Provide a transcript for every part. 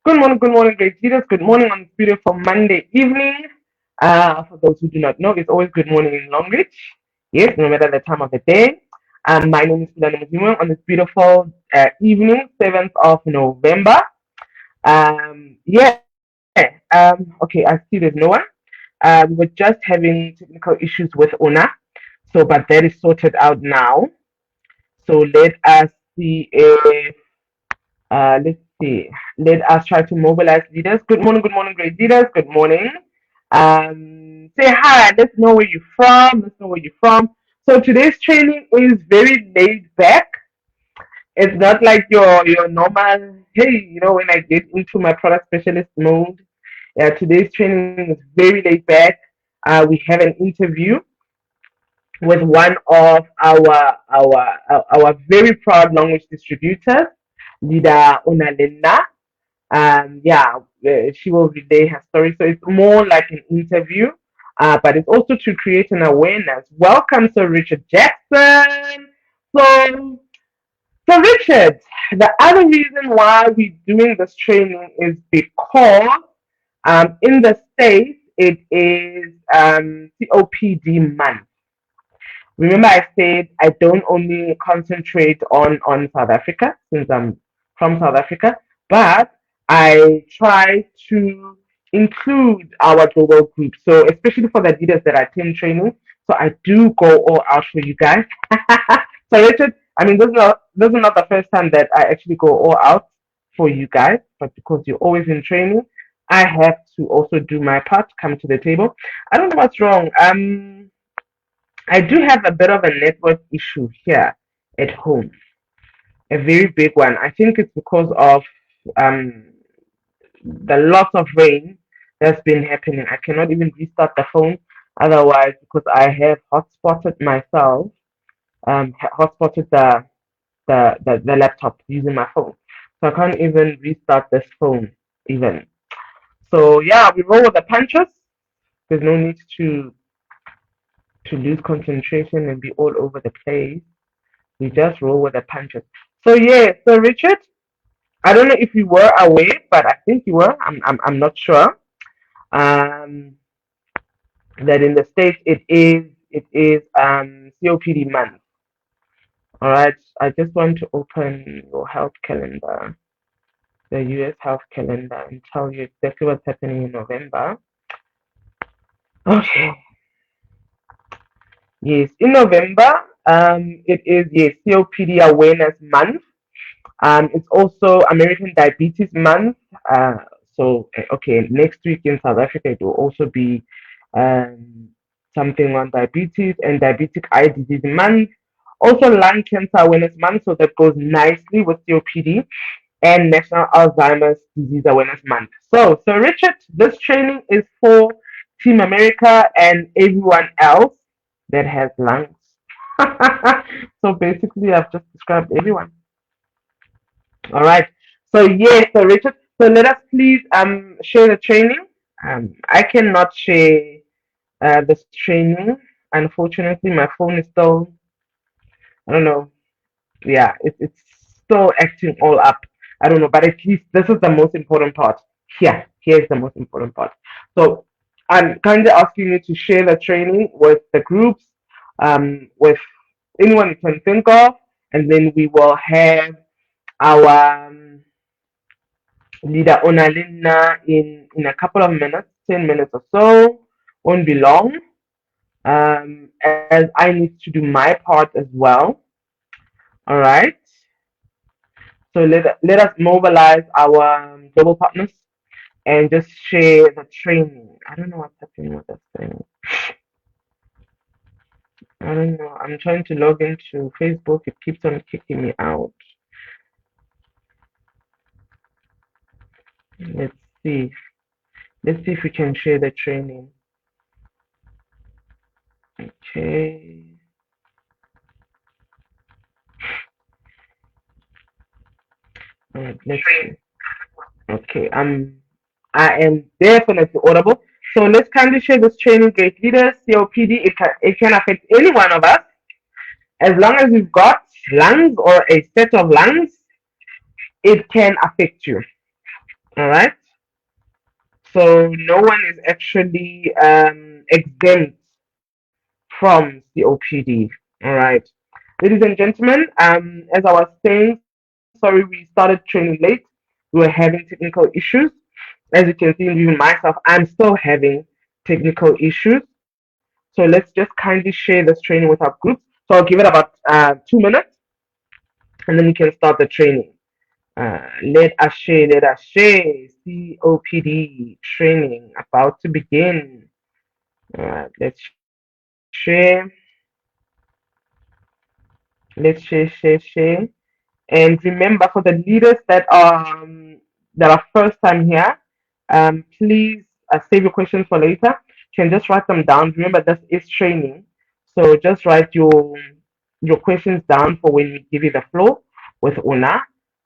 Good morning, great leaders. Good morning on this beautiful Monday evening. For those who do not know, it's always good morning in Longrich. Yes, no matter the time of the day. My name is Pulane and Onalenna on this beautiful evening, 7th of November. Okay, I see there's no one. We were just having technical issues with Ona, but that is sorted out now. So let's see. Let us try to mobilize leaders. Good morning, great leaders. Good morning. Say hi. Let's know where you're from. Let's know where you're from. So today's training is very laid back. It's not like your normal. Hey, when I get into my product specialist mode. Today's training is very laid back. We have an interview with one of our very proud language distributors, leader Onalenna. Yeah, she will relay her story. So it's more like an interview, but it's also to create an awareness. Welcome, Sir Richard Jackson. So, so Richard, the other reason why we're doing this training is because in the States it is COPD month. Remember, I said I don't only concentrate on South Africa since I'm from South Africa, but I try to include our global group. So especially for the leaders that attend training, so I do go all out for you guys. So Richard, I mean, this is not the first time that I actually go all out for you guys, but because you're always in training, I have to also do my part, come to the table. I don't know what's wrong. I do have a bit of a network issue here at home, a very big one. I think it's because of um, the loss of rain that's been happening. I cannot even restart the phone otherwise because I have hotspotted myself, hotspotted the laptop using my phone. So I can't even restart this phone even. So yeah, we roll with the punches. There's no need to lose concentration and be all over the place. We just roll with the punches. So yeah, so Richard, I don't know if you were aware, but I think you were. I'm not sure. Um, that in the states it is COPD month. All right. I just want to open your health calendar, the US health calendar, and tell you exactly what's happening in November. Okay. Yes, in November, it is yes COPD awareness month. It's also American Diabetes Month. Okay, next week in South Africa, it will also be um, something on diabetes and Diabetic Eye Disease Month. Also, Lung Cancer Awareness Month, so that goes nicely with COPD and National Alzheimer's Disease Awareness Month. So Richard, this training is for Team America and everyone else that has lungs. So basically, I've just described everyone. All right. So yes, so Richard. So let us please share the training. I cannot share this training. Unfortunately, my phone is still, I don't know. Yeah, it's still acting all up. I don't know, but at least this is the most important part. Here's the most important part. So I'm kindly asking you to share the training with the groups, with anyone you can think of, and then we will have our leader Onalenna in a couple of minutes, 10 minutes or so. Won't be long. As I need to do my part as well. All right. So let us mobilize our global partners and just share the training. I don't know what's happening with this thing. I don't know. I'm trying to log into Facebook. It keeps on kicking me out. Let's see. Let's see if we can share the training. Okay. All right, let's see. Okay. I am definitely audible. So let's kindly share this training, great leaders. COPD, it can affect any one of us as long as you've got lungs or a set of lungs. It can affect you. All right. So no one is actually exempt from COPD. All right. Ladies and gentlemen, as I was saying, sorry we started training late. We were having technical issues. As you can see, even myself, I'm still having technical issues. So let's just kindly share this training with our groups. So I'll give it about 2 minutes, and then we can start the training. Let us share. COPD training about to begin. Let's share. Let's share. And remember, for the leaders that are first time here, please save your questions for later. You can just write them down. Remember, this is training, so just write your questions down for when we give you the floor with Una,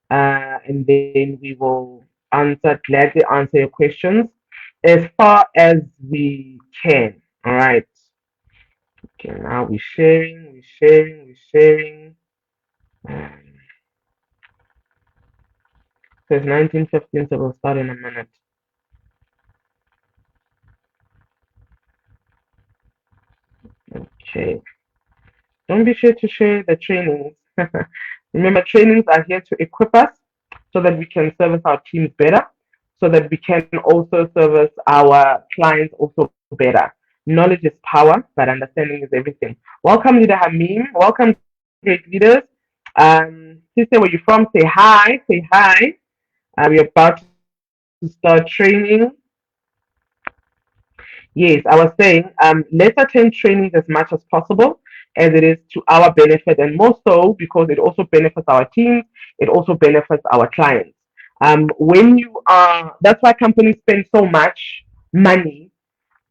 and then we will gladly answer your questions as far as we can. All right. Okay, now we're sharing. Um, So it's 19:15, so we'll start in a minute. Okay. Don't be sure to share the trainings. Remember, trainings are here to equip us so that we can service our teams better, so that we can also service our clients also better. Knowledge is power, but understanding is everything. Welcome, Leader Hamim. Welcome, great leaders. Please say where you're from. Say hi. Say hi. We're about to start training. Yes, I was saying, let's attend trainings as much as possible as it is to our benefit, and more so because it also benefits our teams, it also benefits our clients. When you are, that's why companies spend so much money,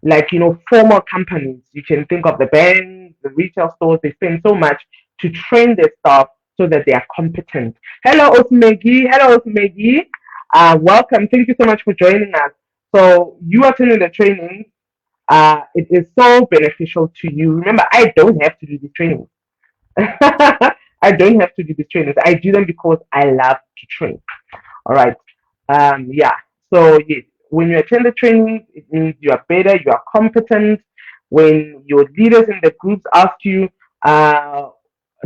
like, formal companies. You can think of the banks, the retail stores, they spend so much to train their staff so that they are competent. Hello, Osmegi. Hello, Osmegi. Welcome. Thank you so much for joining us. So you attending the training, it is so beneficial to you. Remember, I don't have to do these trainings. I don't have to do these trainings. I do them because I love to train. All right. Yeah. So yes, when you attend the trainings, it means you are better, you are competent. When your leaders in the groups ask you uh,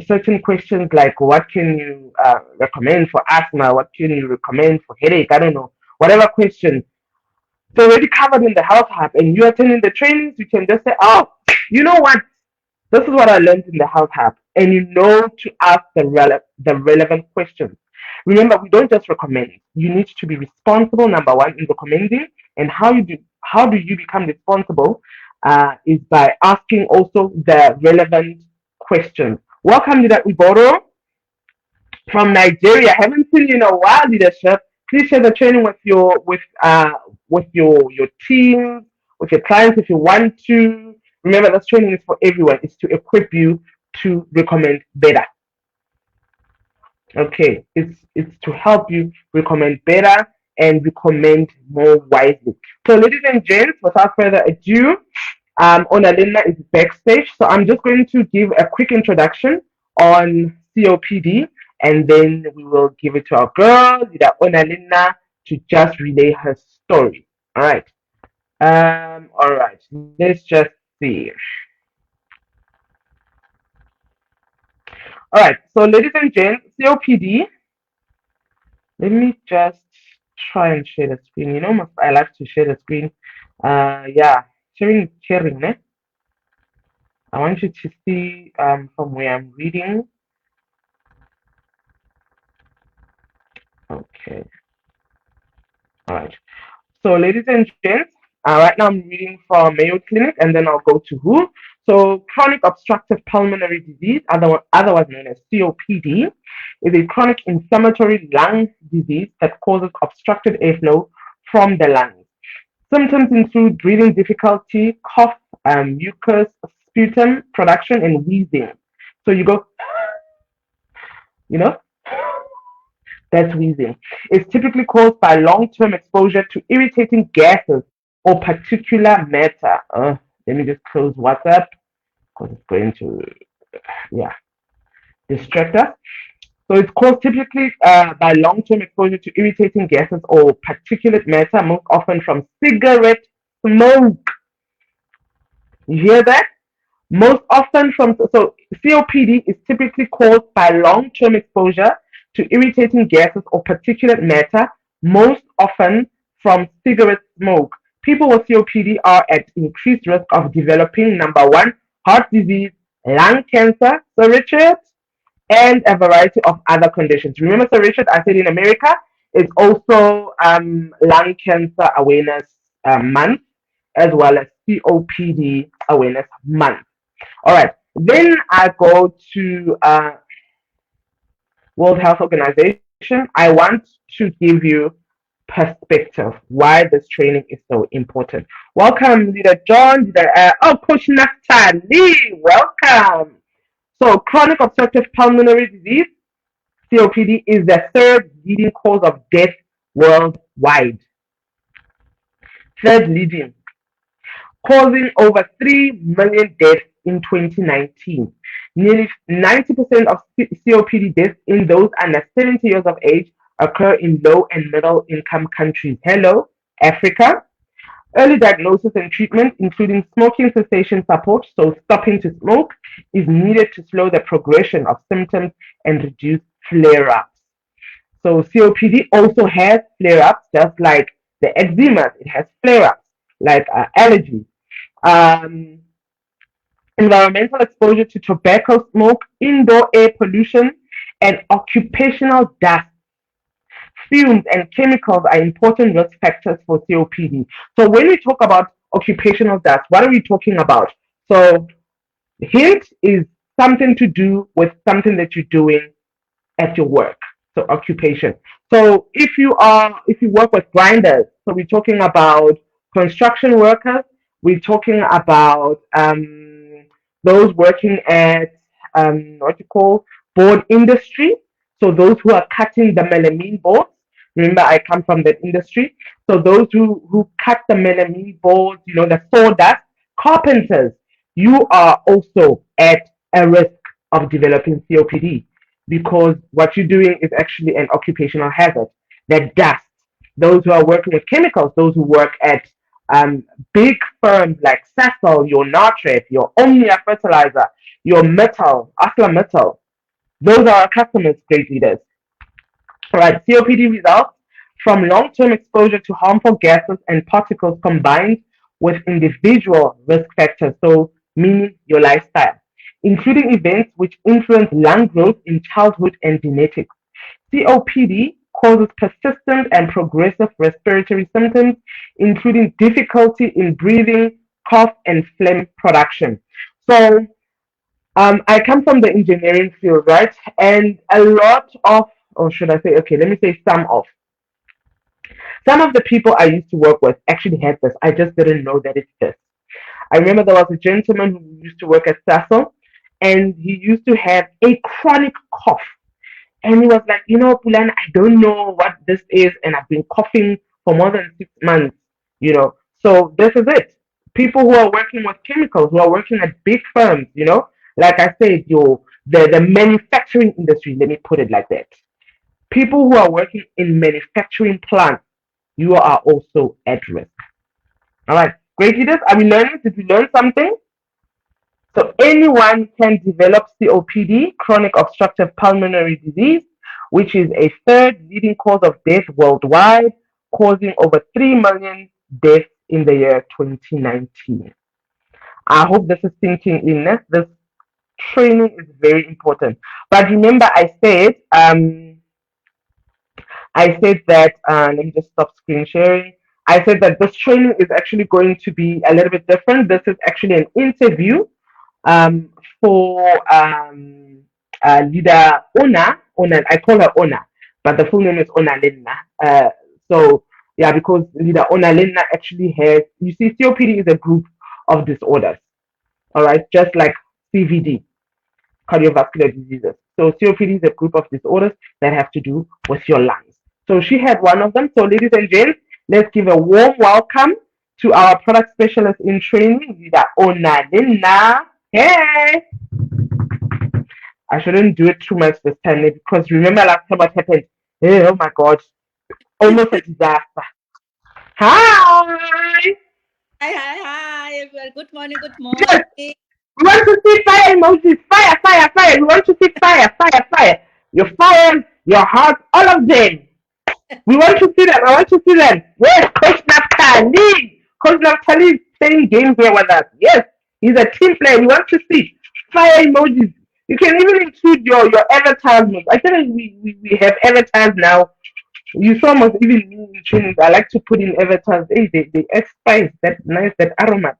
certain questions like, what can you recommend for asthma? What can you recommend for headache? I don't know. Whatever question, it's already covered in the health hub, and you attending the trainings, you can just say, oh, you know what? This is what I learned in the health hub, and you know to ask the relevant questions. Remember, we don't just recommend. You need to be responsible. Number one in recommending, and how do you become responsible? Is by asking also the relevant questions. Welcome to that Iboro from Nigeria. Haven't seen you in a while, leadership. Please share the training with your teams, with your clients if you want to. Remember, this training is for everyone. It's to equip you to recommend better. Okay, it's to help you recommend better and recommend more wisely. So, ladies and gents, without further ado, Onalenna is backstage. So I'm just going to give a quick introduction on COPD, and then we will give it to our girl, Leader Onalenna, to just relay her story. All right. All right. Let's just see. All right. So, ladies and gents, COPD. Let me just try and share the screen. I like to share the screen. Yeah, sharing, ne? I want you to see from where I'm reading. Okay. All right. So, ladies and gents, right now I'm reading from Mayo Clinic, and then I'll go to WHO. So, chronic obstructive pulmonary disease, otherwise known as COPD, is a chronic inflammatory lung disease that causes obstructed airflow from the lungs. Symptoms include breathing difficulty, cough, mucus, sputum production, and wheezing. So you go, you know, that's wheezing. It's typically caused by long-term exposure to irritating gases or particular matter. Let me just close WhatsApp because it's going to, yeah, distract us. So it's caused typically by long-term exposure to irritating gases or particulate matter, most often from cigarette smoke. You hear that? Most often from, so COPD is typically caused by long-term exposure to irritating gases or particulate matter, most often from cigarette smoke. People with COPD are at increased risk of developing number one, heart disease, lung cancer, so Richard, and a variety of other conditions. Remember, so Richard, I said in America, it's also lung cancer awareness month as well as COPD awareness month. All right. Then I go to World Health Organization. I want to give you perspective why this training is so important. Welcome, Leader John. Coach Naftali. Welcome. So, chronic obstructive pulmonary disease (COPD) is the third leading cause of death worldwide. Third leading, causing over 3 million deaths in 2019. Nearly 90% of COPD deaths in those under 70 years of age occur in low and middle income countries. Hello, Africa. Early diagnosis and treatment, including smoking cessation support, so stopping to smoke, is needed to slow the progression of symptoms and reduce flare-ups. So COPD also has flare-ups, just like the eczema, it has flare-ups, like allergies. Um, Environmental exposure to tobacco smoke, indoor air pollution, and occupational dust, fumes, and chemicals are important risk factors for COPD. So when we talk about occupational dust, what are we talking about? So heat is something to do with something that you're doing at your work. So occupation. So if you work with grinders, so we're talking about construction workers, we're talking about those working at what you call board industry. So those who are cutting the melamine boards. Remember, I come from that industry. So those who cut the melamine boards, the sawdust, carpenters, you are also at a risk of developing COPD because what you're doing is actually an occupational hazard. That dust, those who are working with chemicals, those who work at big firms like Sasol, your Nartref, your Omnia Fertilizer, your Metal, Asla Metal, those are our customers, great leaders. All right, COPD results from long-term exposure to harmful gases and particles combined with individual risk factors, so meaning your lifestyle, including events which influence lung growth in childhood and genetics. COPD causes persistent and progressive respiratory symptoms, including difficulty in breathing, cough, and phlegm production. So, I come from the engineering field, right? And a lot of, or should I say, okay, let me say some of the people I used to work with actually had this. I just didn't know that it's this. I remember there was a gentleman who used to work at Sasol, and he used to have a chronic cough. And he was like, Pulane, I don't know what this is, and I've been coughing for more than 6 months, you know. So this is it. People who are working with chemicals, who are working at big firms, like I said, the manufacturing industry, let me put it like that. People who are working in manufacturing plants, you are also at risk. All right, great leaders, are we learning? Did we learn something? So anyone can develop COPD, chronic obstructive pulmonary disease, which is a third leading cause of death worldwide, causing over 3 million deaths in the year 2019. I hope this is sinking in. This training is very important. But remember, I said that, let me just stop screen sharing. I said that this training is actually going to be a little bit different. This is actually an interview for leader Ona. I call her Ona, but the full name is Onalenna. So yeah, because leader Onalenna actually has, you see, COPD is a group of disorders. All right, just like CVD, cardiovascular diseases. So COPD is a group of disorders that have to do with your lungs. So she had one of them. So ladies and gents, let's give a warm welcome to our product specialist in training, leader Onalenna. Hey! I shouldn't do it too much this time because remember last time what happened? Oh my God, almost a disaster. Hi! Hi, everyone. Good morning, good Yes, morning. we want to see fire emojis. Fire, fire, fire. We want to see fire, fire, fire. Your fires, your hearts, all of them. We want to see them. I want to see them. Yes, Coach Naftali. Coach Naftali is playing games here with us. Yes, he's a team player. We want to see fire emojis. You can even include your advertisements. I think we have avatars now. You saw must even me in trainings. I like to put in avatars. Hey, they add spice, that nice, that aroma.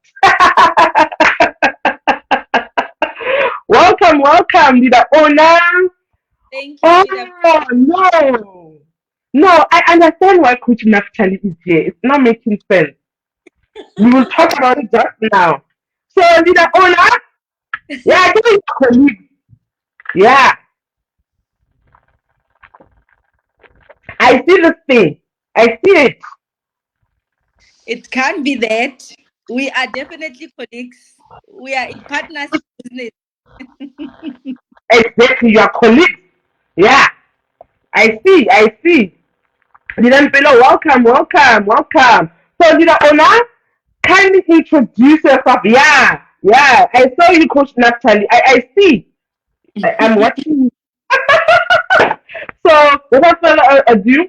Welcome, welcome, leader owner. Thank you, Oh Leader. no. No, I understand why Coach Naftali is here. It's not making sense. We will talk about it just now. So, leader owner, yeah, give me your colleague. Yeah, I see this thing. I see it. It can't be that. We are definitely colleagues. We are in partnership business. Exactly, your colleague. Yeah, I see, I see. Leader Bello, welcome, welcome, welcome. So, leader owner, kindly introduce yourself. Yeah, yeah. I saw you, Coach Naftali. I see. I'm watching you. So, without further ado,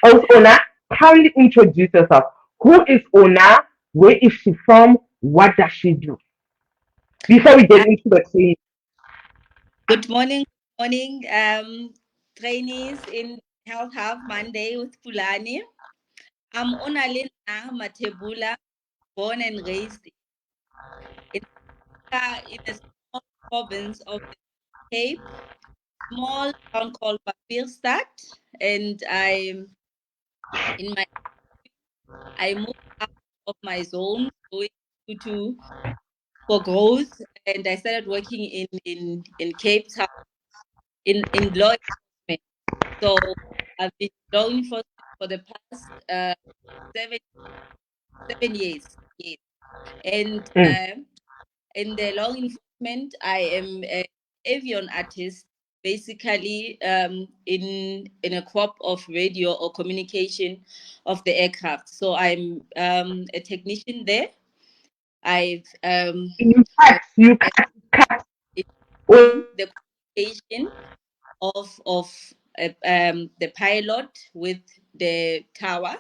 host owner, kindly introduce yourself. Who is Ona? Where is she from? What does she do? Before we Uh, get into the training. good morning, good morning, trainees in Health Hub Monday with Pulane. I'm Onalenna Matebula, born and raised in, in a small province of the Cape, small town called Papierstad, and in my I moved out of my zone going to for growth, and I started working in Cape Town in law enforcement. So I've been in law enforcement for the past 7 years. Yes, and Mm. in the law enforcement, I am an avion artist. Basically, in a crop of radio or communication of the aircraft. So I'm a technician there. I've You uh, cut, you cut, cut. Oh, doing the communication of the pilot with the tower,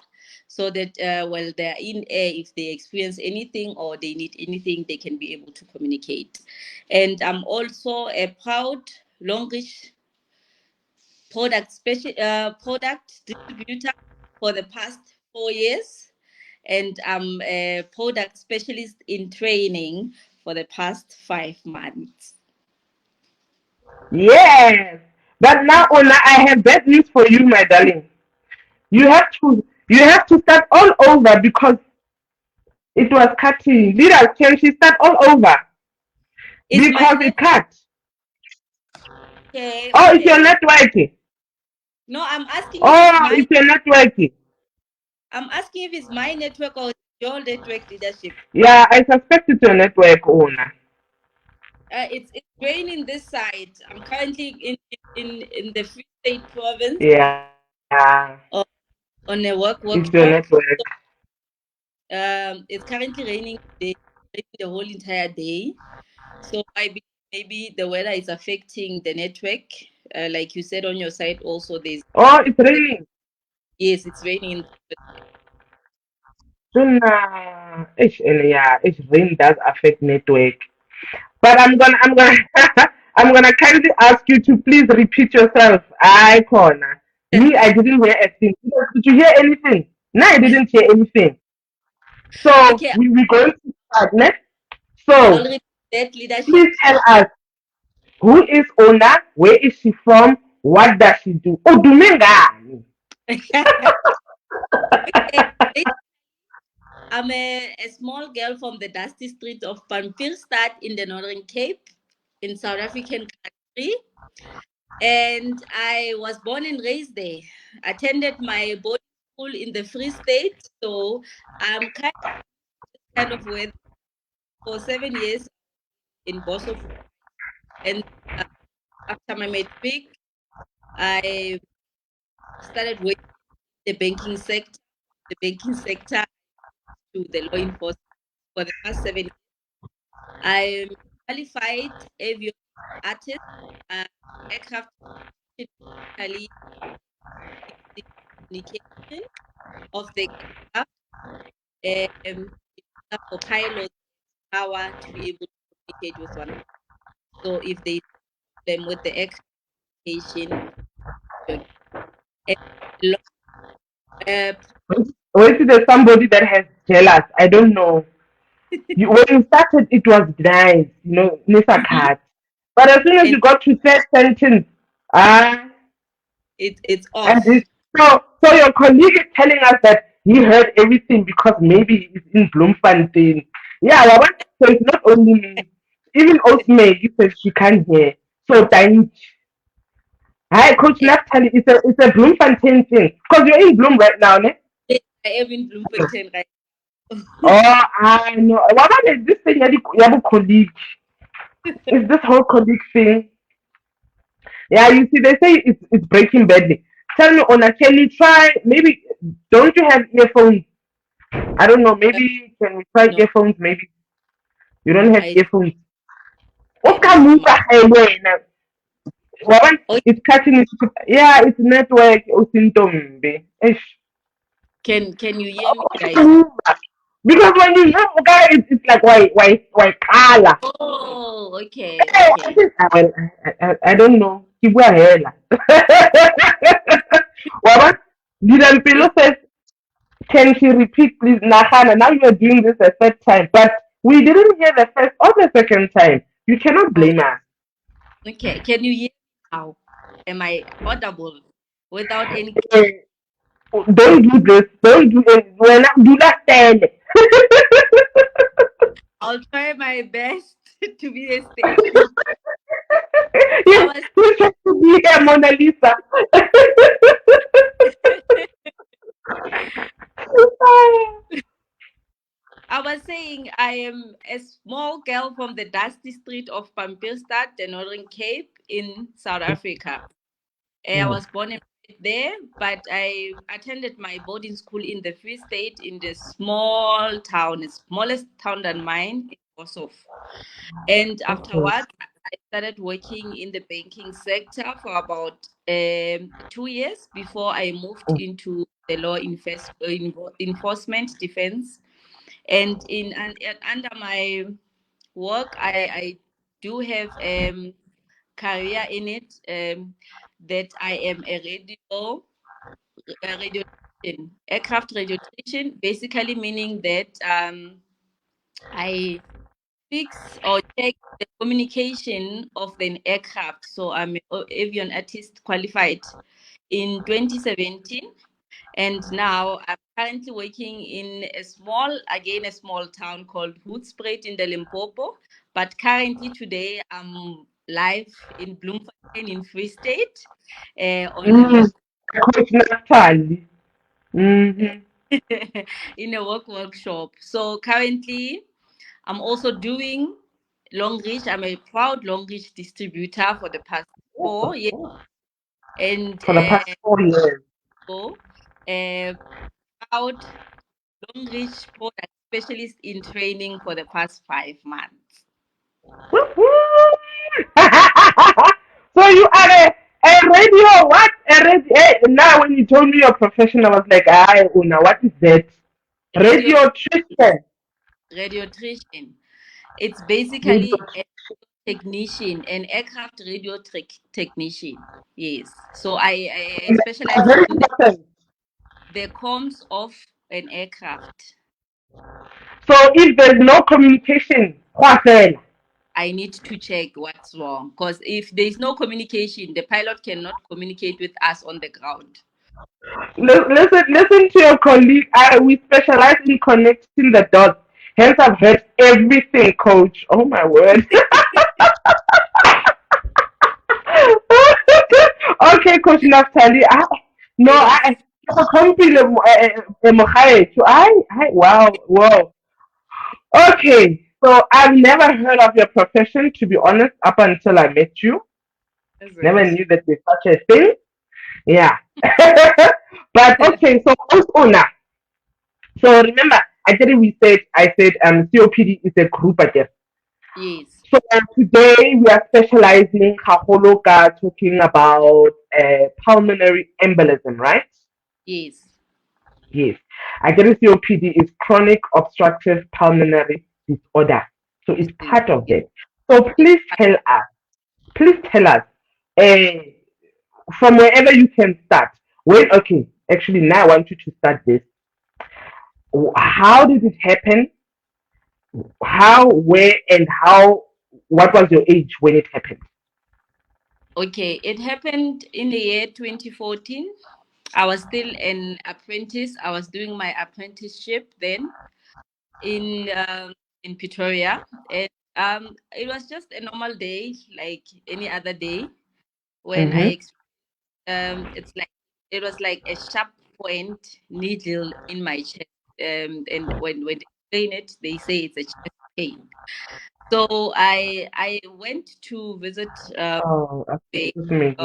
so that while they're in air, if they experience anything or they need anything, they can be able to communicate. And I'm also a proud Longrich product distributor for the past 4 years, and I'm a product specialist in training for the past 5 months. yes. But now, Ona, I have bad news for you, my darling. You have to start all over because it was cutting. Leaders, can she start all over? Is my Because it network cut. okay? Oh, it's your Okay. network. No, I'm asking if it's Oh, my. it's your network. I'm asking if it's my network or your network leadership. Yeah, I suspect it's your network owner. It's raining this side. I'm currently in the Free State province Yeah, on, on a it's your workshop. network. It's currently raining today, raining the whole entire day. So I believe maybe the weather is affecting the network. Like you said on your side, also Oh, it's raining. yes, it's raining in Soon, and yeah, it's rain does affect network. But I'm gonna, I'm gonna kindly ask you to please repeat yourself. I corner. Me, I didn't hear a thing. Did you hear anything? No, I didn't hear anything. So okay. we're going to start next. I'll So repeat that leadership. please tell us who is Ona, where is she from, what does she do? Oh, Dumengani. Okay. I'm a small girl from the dusty street of Pampierstad in the Northern Cape in South African country. And I was born and raised there. Attended my boarding school in the Free State. So I'm kind of with for 7 years in Bosso. And after my matric, I started working in the banking sector. The banking sector to the law enforcement for the past 7 years. I'm qualified avionics artist, uh, aircraft technically the communication of the aircraft, for pilots power to be able to communicate with one. So if they problem with the aircraft communication, and uh, Wait, there's somebody that has jealous. I don't know. When you started, it was nice, Nisa mhm, cat. But as soon as and you got to third sentence, ah, it's and off. so your colleague is telling us that he heard everything because maybe he's in Bloemfontein. Yeah, well, so it's not only me. Even Oatmeg says she can't hear. So thank. Hi, Coach Eh, Naftali. It's a Bloemfontein thing because you're in Bloom right now, ne? I am in Bloemfontein right now. Oh, I know. What about this thing? You have a colleague. It's this whole colleague thing. Yeah, you see, they say it's breaking badly. Tell me, Ona, can you try? Maybe don't you have earphones? I don't know. Maybe can we try No, earphones? Maybe you don't have I earphones. not Okay, my. Oh, it's cutting it. Yeah, it's network. Usintombe. Ish. can you hear me, guys? Because when you hear okay, it's like why color. Oh, okay, I okay. think I don't know. Kibwa hela. Waba, It's Didampilo says, can she repeat, please? Nahana, now you are doing this a third time, but we didn't hear the first or the second time. You cannot blame okay. us. Okay, can you hear me now? Am I audible without any? Eh, don't do this. Don't do it. Do not stand. I'll try my best to be a stage presenter. I Yes, was you have to be here, Mona Lisa. I was saying I am a small girl from the dusty street of Pampilstad, the Northern Cape in South Africa. I was born and bred there, but I attended my boarding school in the Free State in the small town, the smallest town than mine, in Kosovo. And Okay. afterwards, I started working in the banking sector for about 2 years before I moved into the enforcement defense. And under my work, I do have career in it, that I am a radio aircraft radio technician, basically meaning that I fix or check the communication of the aircraft. So I'm an avian artist qualified in 2017, and now I'm currently working in a small town called Hoedspruit in the Limpopo. But currently today I'm live in Bloemfontein in Free State, on a Mm, work Coach Naftali. Mm-hmm. in a workshop. So currently I'm also doing Longrich. I'm a proud Longrich distributor for the past 4 years, and For the past 4 years. so proud Longrich product specialist in training for the past 5 months. So you are a radio, what? A radio. Now when you told me your profession, I was like, Una, what is that? Radio Radio Tristan. radiotrician. It's basically Radio. a technician, an aircraft technician. Yes. So I specialize Very in important. the comms of an aircraft. So if there's no communication, what then? I need to check what's wrong because if there is no communication, the pilot cannot communicate with us on the ground. Listen to your colleague. We specialize in connecting the dots. Hence, I've heard everything, coach. Oh my word. Okay, Coach Naftali. No, Yes. wow, wow. Okay, so I've never heard of your profession, to be honest, up until I met you. That's Never it. knew that there's such a thing. Yeah. But okay, so also now. So remember, I said COPD is a group again. Yes, So today we are specializing Kaholoka talking about pulmonary embolism, right? yes, Yes. COPD is chronic obstructive pulmonary disorder. So it's disease. part of Yes, that. So it's please tell us, uh, from wherever you can start. Wait, okay, actually now I want you to start this. How did it happen? How, where, and how? What was your age when it happened? okay. It happened in the year 2014. I was still an apprentice. I was doing my apprenticeship then in Pretoria, and it was just a normal day like any other day when Mm-hmm. it's like it was like a sharp point needle in my chest, and when they explain it, they say it's a chest pain. So I went to visit Oh, the excuse me.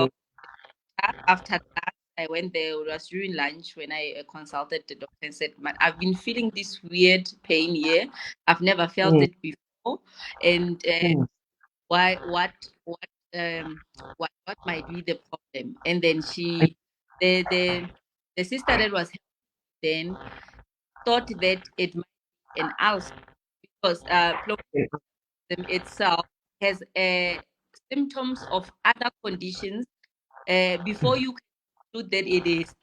after that. I went there. It was during lunch when I consulted the doctor and said, "Man, I've been feeling this weird pain here. I've never felt Mm, it before, and mm, why um what might be the problem?" And then the sister that was then thought that it might be an ulcer because mm, plomerism itself has symptoms of other conditions before you conclude that it is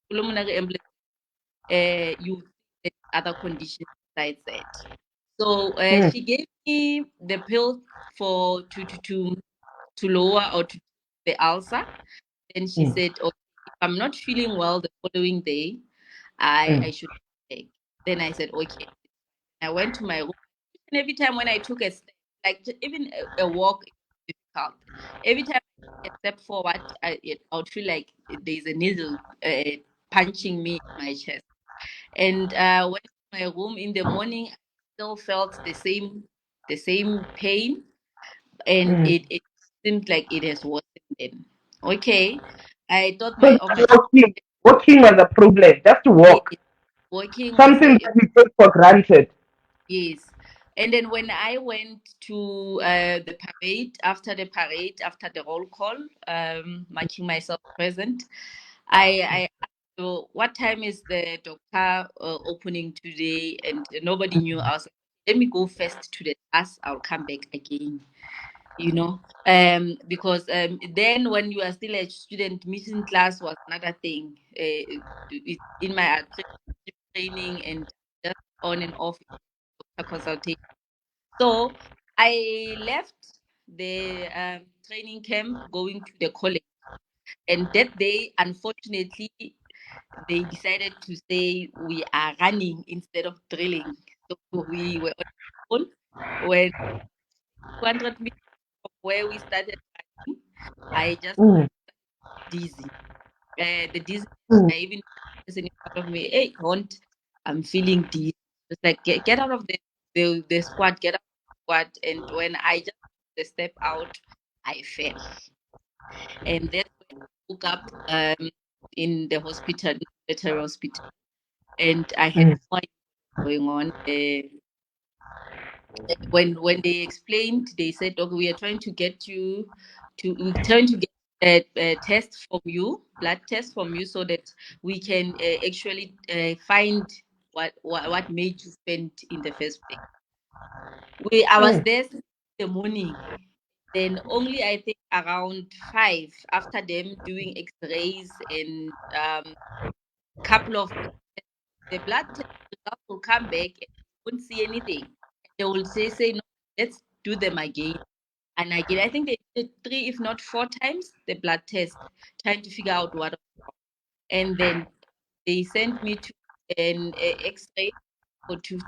pulmonary embolism. You think that other conditions besides that. So mm, she gave me the pill for to lower or to the ulcer. Then she mm, said, "Okay, if I'm not feeling well the following day, I mm, should take." Then I said, "Okay." I went to my room. And every time when I took a step, like even a walk is difficult. Every time I take a step forward, I would feel like there's a needle punching me in my chest. And went to my room in the morning, I still felt the same pain, and mm. it seemed like it has worsened. Then, okay, I thought So my oh my just walking was a problem. Just to yes, walk, working was something that we take for granted. yes. And then when I went to the parade, after the roll call, making myself present, I asked, "So what time is the doctor opening today?" And nobody knew. I was like, "Let me go first to the class. I'll come back again." Because then when you are still a student, missing class was another thing. In my training and just on and off doctor consultation. So I left the training camp going to the college. And that day, unfortunately, they decided to say we are running instead of drilling. So we were on the phone when 200 meters from where we started running. I just Mm, dizzy. The dizzy, mm, I even person in front of me, "Hey, don't, I'm feeling dizzy." It's like, get out of the squad, get out of the squad. And when I just took the step out, I fell. And that's when I woke up in the hospital, military hospital, and I had mm, no idea what was going on. When they explained, they said, "Okay, we are trying to get you we're trying to get a test from you, blood test from you, so that we can actually find what made you faint in the first place." I was mm, there since the morning. Then only I think around 5, after them doing X-rays and couple of the blood test results will come back and you won't see anything. They will say no, let's do them again and again. I think they did 3, if not 4 times the blood test, trying to figure out what. And then they sent me to an X-ray or to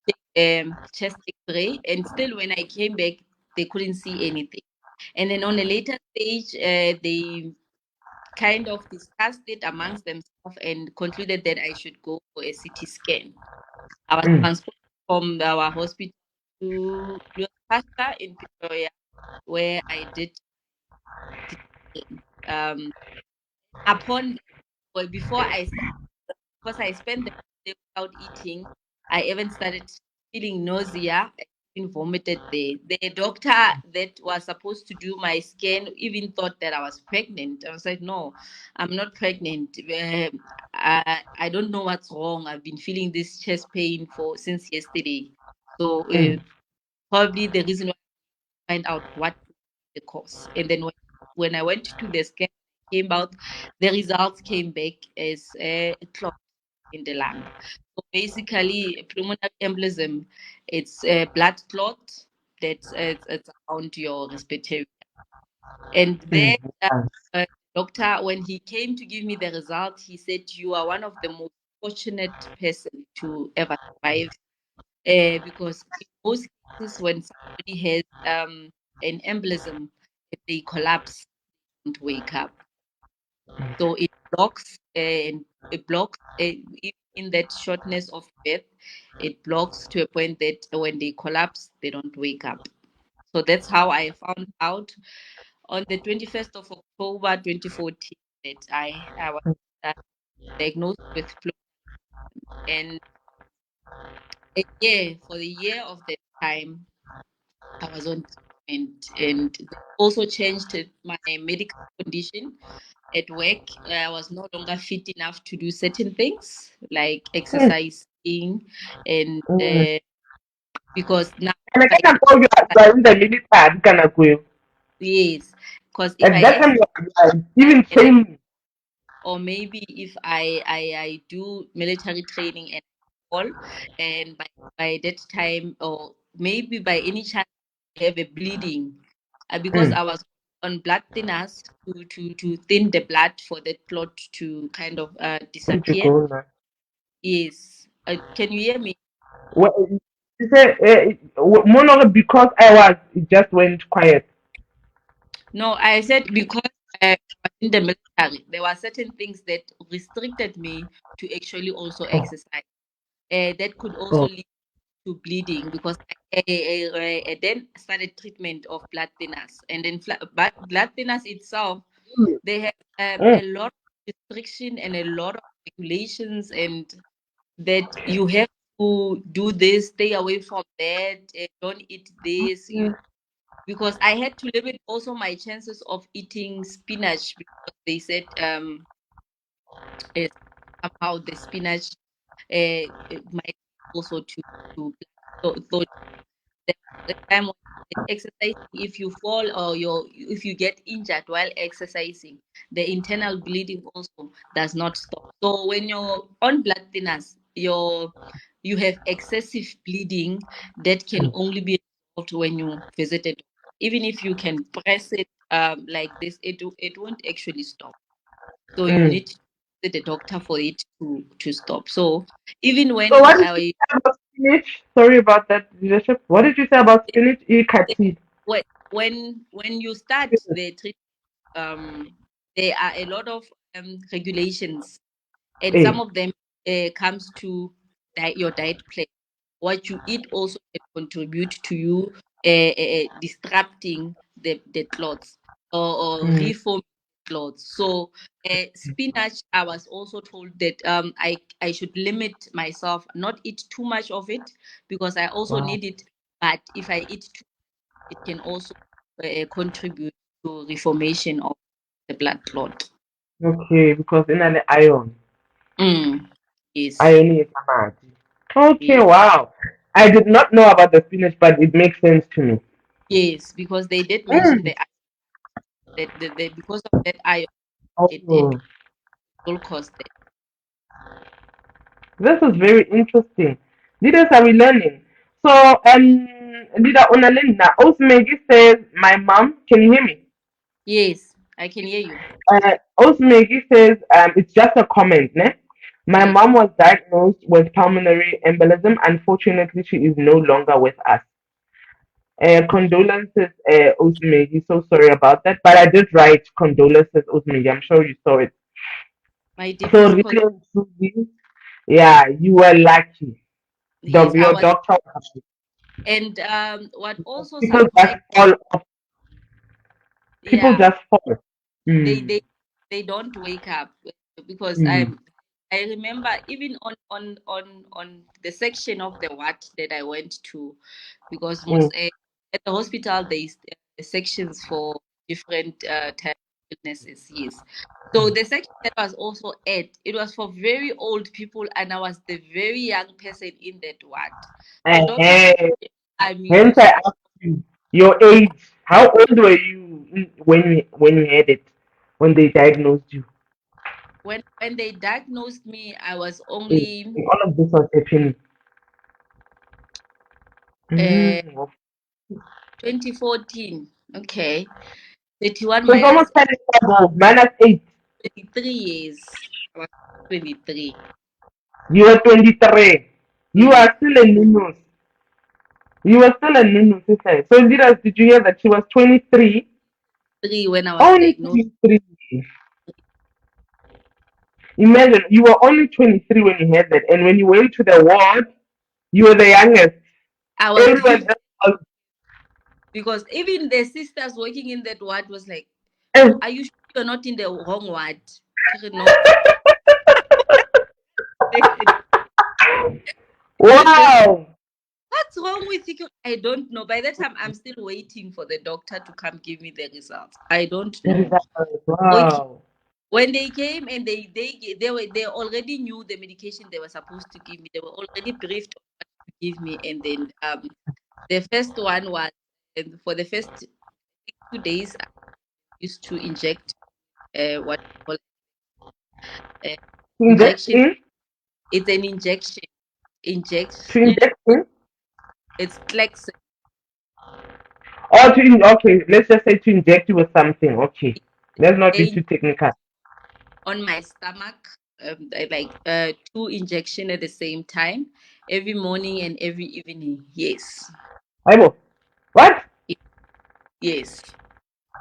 take chest X-ray. And still, when I came back, they couldn't see anything. And then on a later stage, they kind of discussed it amongst themselves and concluded that I should go for a CT scan. I was mm. transported from our hospital to Pastor in Pretoria, where I did. um, upon well before because I spent the day without eating. I even started feeling nausea. I even vomited there. The doctor that was supposed to do my scan even thought that I was pregnant. I was like, no, I'm not pregnant. I don't know what's wrong. I've been feeling this chest pain for since yesterday. So Mm. probably the reason why I find out what the cause. And then when I went to the scan, came out, the results came back as a clot in the lung. So basically, pulmonary embolism, it's a blood clot that's it's around your respiratory. And then Mm. Ah. doctor, when he came to give me the result, he said, "You are one of the most fortunate person to ever survive." Because in most cases, when somebody has an embolism, if they collapse, don't wake up. So it blocks in that shortness of breath, it blocks to a point that when they collapse, they don't wake up. So that's how I found out on the 21st of October 2014 that I was uh, diagnosed with flu. And for the year of that time, I was on treatment, and they also changed my medical condition at work. I was no longer fit enough to do certain things like Mm. exercising, and Mm. because now And I if I kind of told you exercise, I was the military kind of way. yes, because if At I that time, exercise, you are even and then training. or maybe if I do military training and all, and by that time, or maybe by any chance I have a bleeding, because Mm. I was on blood thinners to thin the blood for that clot to kind of Where did you disappear. go now? Yes, can you hear me? Well, you say, more longer because I was, it just went quiet. No, I said because I was in the military, there were certain things that restricted me to actually also Oh, exercise. That could also oh. lead to bleeding because I then started treatment of blood thinners, and then but blood thinners itself, Mm. they have Mm. a lot of restriction and a lot of regulations, and that you have to do this, stay away from that, don't eat this. Mm. Because I had to limit also my chances of eating spinach because they said uh, somehow the spinach it might also to so there was a time when exercising, if you fall or if you get injured while exercising, the internal bleeding also does not stop. So when you're on blood thinners, you have excessive bleeding that can Mm. only be resolved when you visit it. Even if you can press it like this, it won't actually stop. So you Mm. need to visit the doctor for it to stop. So even So when what did you say about spinach? Sorry about that leadership. What did you say about spinach? Ikati. when you start the treatment, there are a lot of regulations, and some Eh. of them comes to your diet plan. What you eat also can contribute to you disrupting the clots or Mm. reforming clots. So spinach, I was also told that I should limit myself, not eat too much of it because I also Wow. need it. But if I eat too, it can also contribute to reformation of the blood clot. Okay, because in an iron. Mm. Yes. Iron is amadi. Okay, Yes. wow. I did not know about the spinach, but it makes sense to me. Yes, because they did mention Mm. that because of that iron, it Oh, will cause that. this is very interesting. Leaders are we learning? So, Leader Onalenna, Osmegi says, my mom, can you hear me? Yes, I can hear you. Osmegi says, it's just a comment, ne? My Yes, mom was diagnosed with pulmonary embolism. Unfortunately, she is no longer with us. Condolences, Osmegi. So sorry about that. But I did write condolences, Osmegi. I'm sure you saw it. my So deepest really and truly, yeah, you were lucky. yes, I Your was, doctor was happy. and what also People just surprised, fall off. People yeah, just fall. they Mm. they they don't wake up because Mm. I remember even on the section of the ward that I went to, because Mm. at the hospital there's sections for different types of illnesses. Yes, so the section that was also at, it was for very old people, and I was the very young person in that ward. The doctor said, Eh, I'm hence, I used. asked you your age. How old were you when you had it? When they diagnosed you? When they diagnosed me, I was Mm. only All of this was happening. uh, Mm. 2014. Okay. 31 So it's minus almost 10 years ago, -8. 23 years. I was 23. You were 23. You Mm. are still a Nunus. You were still a Nunus, sister. So did you hear that she was 23? 3 when I was Only diagnosed. 23. Imagine, you were only 23 when you had that. And when you went to the ward, you were the youngest. I was the Everyone 50, else was, because even the sisters working in that ward was like, eh, "Are you sure you're not in the wrong ward?" She said, no. They said, they said, wow. what's wrong with you? I don't know. By that time, I'm still waiting for the doctor to come give me the results. I don't That is know. Okay. wow. When they came and they already knew the medication they were supposed to give me. They were already briefed on what to give me, and then the first one was, and for the first 2 days I used to inject what we call uh, To inject injection. in? It's an injection. To Injection. inject in? It's Clex Or okay, let's just say to inject you with something. Okay. Let's not be too technical. on my stomach. Like two injection at the same time, every morning and every evening. Yes. Aibo. What? Yes.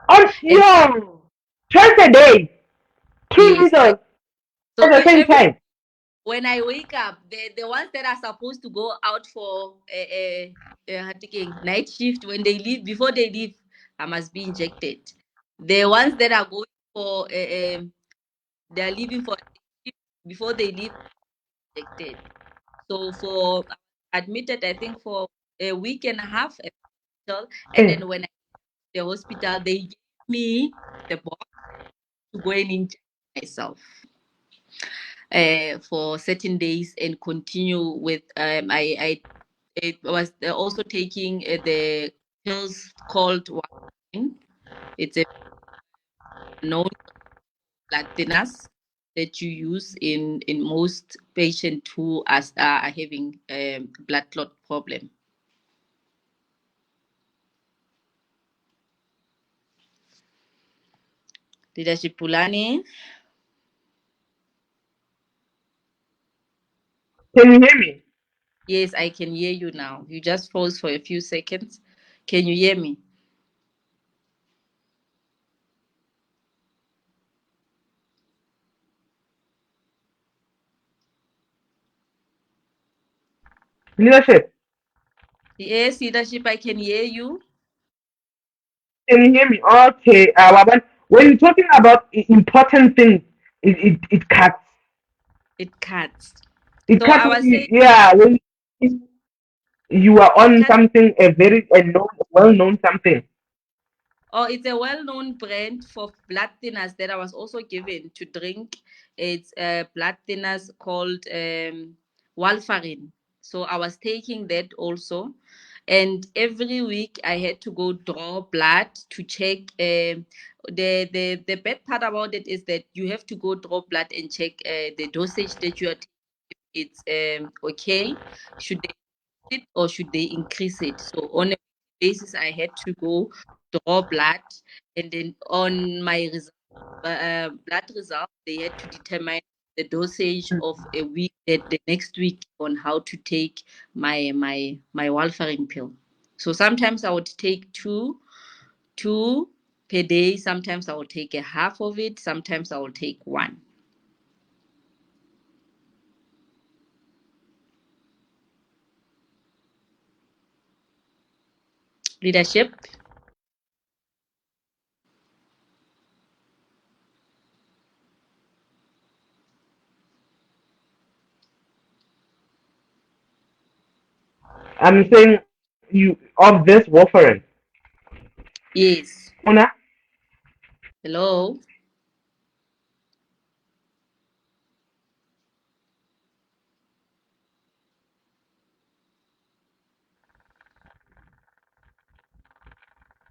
Oh, And yo! Twice a day. Two yes, needles so at the same every time. when I wake up, the ones that are supposed to go out for night shift, when they leave, before they leave, I must be injected. The ones that are going for they are leaving for shift, before they leave, injected. So for admitted, I think for a week and a half at hospital, and Eh. then when I the hospital, they gave me the box to go and inject myself for certain days and continue with I it was also taking the pills called warfarin. It's a known blood thinners that you use in most patients who are having blood clot problem. Leadership Pulane. Can you hear me? Yes, I can hear you now. You just froze for a few seconds. Can you hear me? Leadership. Yes, leadership, I can hear you. Can you hear me? Okay. Waban, when you're talking about important things, it cuts. It cuts. It So cuts I when was saying yeah, when you are it on cuts. something, a known, well-known something. Oh, it's a well-known brand for blood thinners that I was also given to drink. It's blood thinners called warfarin. So I was taking that also, and every week I had to go draw blood to check. The bad part about it is that you have to go draw blood and check the dosage that you are taking. It's okay. Should it or should they increase it? So on a basis, I had to go draw blood, and then on my blood result, they had to determine the dosage of a week, the next week, on how to take my warfarin pill. So sometimes I would take two per day. Sometimes I will take a half of it. Sometimes I will take one. Leadership. I'm saying you of this warfarin. Yes. Una, Hello.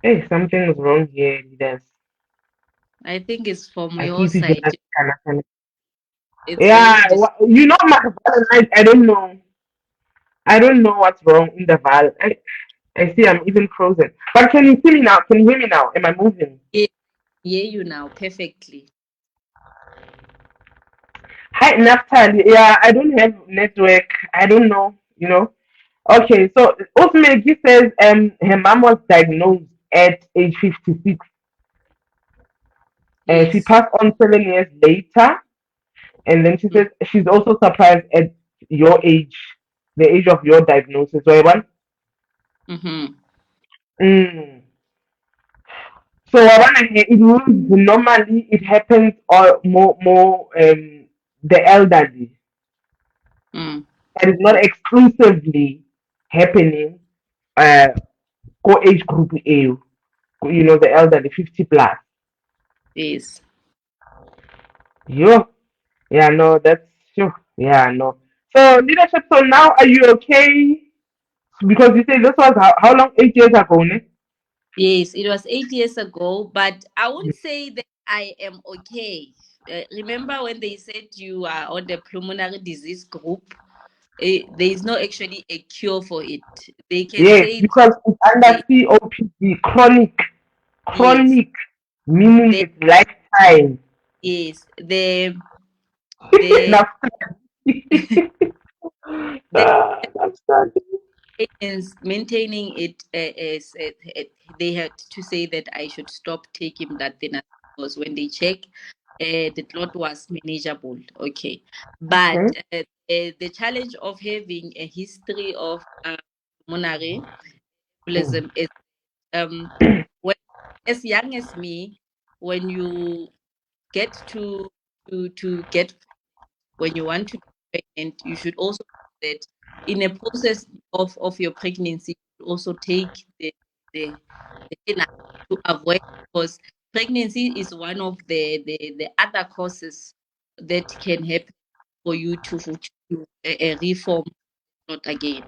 hey, something's wrong here, leaders. I think it's from I your think you side. just kind of. It's very Yeah, dis. you know my valve. I don't know. I don't know what's wrong in the valve. I see I'm even frozen. But can you see me now? Can you hear me now? Am I moving? Yes, hear you now perfectly. Hi, Naftali. Yeah, I don't have network. I don't know. Okay, so ultimately says her mom was diagnosed at age 56. She Yes. passed on 7 years later, and then she Mm, says she's also surprised at your age, the age of your diagnosis. So, mm-hmm. mm. So it means normally it happens or more the elderly. Mm, It is not exclusively happening uh age group A, the elderly 50 plus. yes. Yo, yeah, no, that's sure. Yeah, no. So leadership. So now, are you okay? Because you say this was how long? 8 years ago, ne? Yes, it was 8 years ago, but I won't say that I am okay. Remember when they said you are on the pulmonary disease group? There is no actually a cure for it. They can Yes, say because it's under they, COPD, chronic, yes, chronic, meaning they, it's lifetime. yes, the Now, the that's sad. maintaining it is they had to say that I should stop taking that thing because when they check, the clot was manageable. Okay, but Okay. the challenge of having a history of pulmonary Mm. embolism is um when as young as me, when you get to get when you want to be pregnant, you should also know that in a process of your pregnancy, you should also take the dinner to avoid because pregnancy is one of the other causes that can happen for you to reform clot again.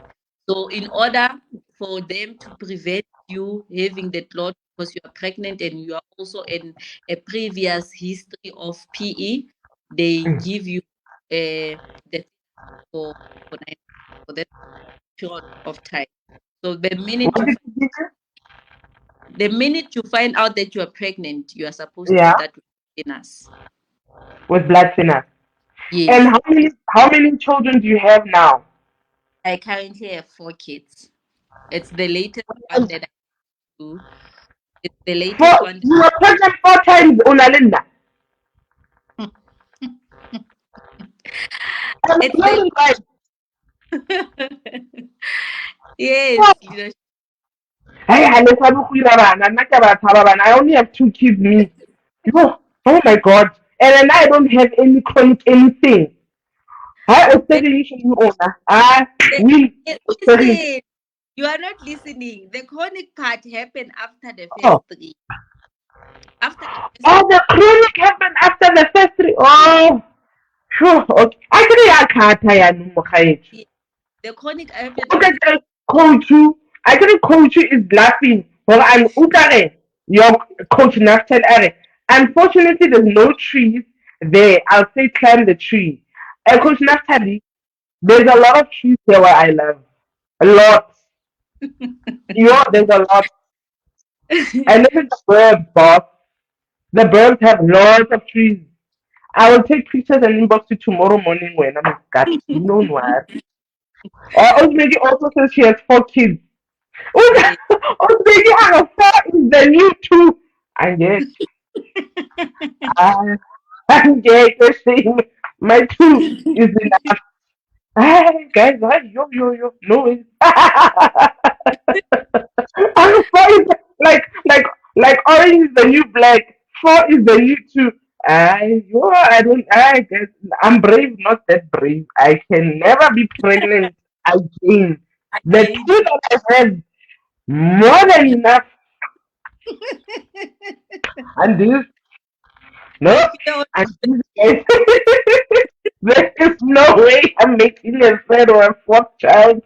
So in order for them to prevent you having the clot because you are pregnant and you are also in a previous history of PE, they Mm. give you the for for, nine, for that period of time. So What did you give her? the minute you find out that you are pregnant, you are supposed to Yeah, start with dinners. with blood thinners. And Yes, how many children do you have now? I currently have 4 kids. It's the latest one And that I do. It's the latest four, one. you were pregnant 4 times, Onalenna. I'm It's the telling you, yes, leadership. hey, I only have 2 kids, me. Oh my God. And then I don't have any chronic anything. I was The, telling you, should you owner. I the, will. listen, you are not listening. The chronic part happened after the first Oh, three. After the first oh, the chronic happened after the first three. Oh, phew, okay. Actually, I can't tell you, Mukhaich. three, the chronic happened Okay, after. coach you. Actually, coach you is laughing. Well, I'm Utare. Your coach Naftel Are. Unfortunately, there's no trees there. I'll say climb the tree. Coach Naftali, there's a lot of trees there where I live. A lot. There's a lot. I live in the burbs, boss. The burbs have lots of trees. I will take pictures and inbox you tomorrow morning when I'm got. You know what? Maybe also says she has 4 kids. Yes. Maybe her 4 is the new two. And yet, I, and yet, you're saying my two is enough. Hey, guys, yo. No, it's. And four is like orange is the new black. Four is the new two. I don't. I guess I'm brave, not that brave. I can never be pregnant again. I The hate two it. that I have more than enough. And this, no, You know, and this guys, there is no way I'm making a third or a fourth child.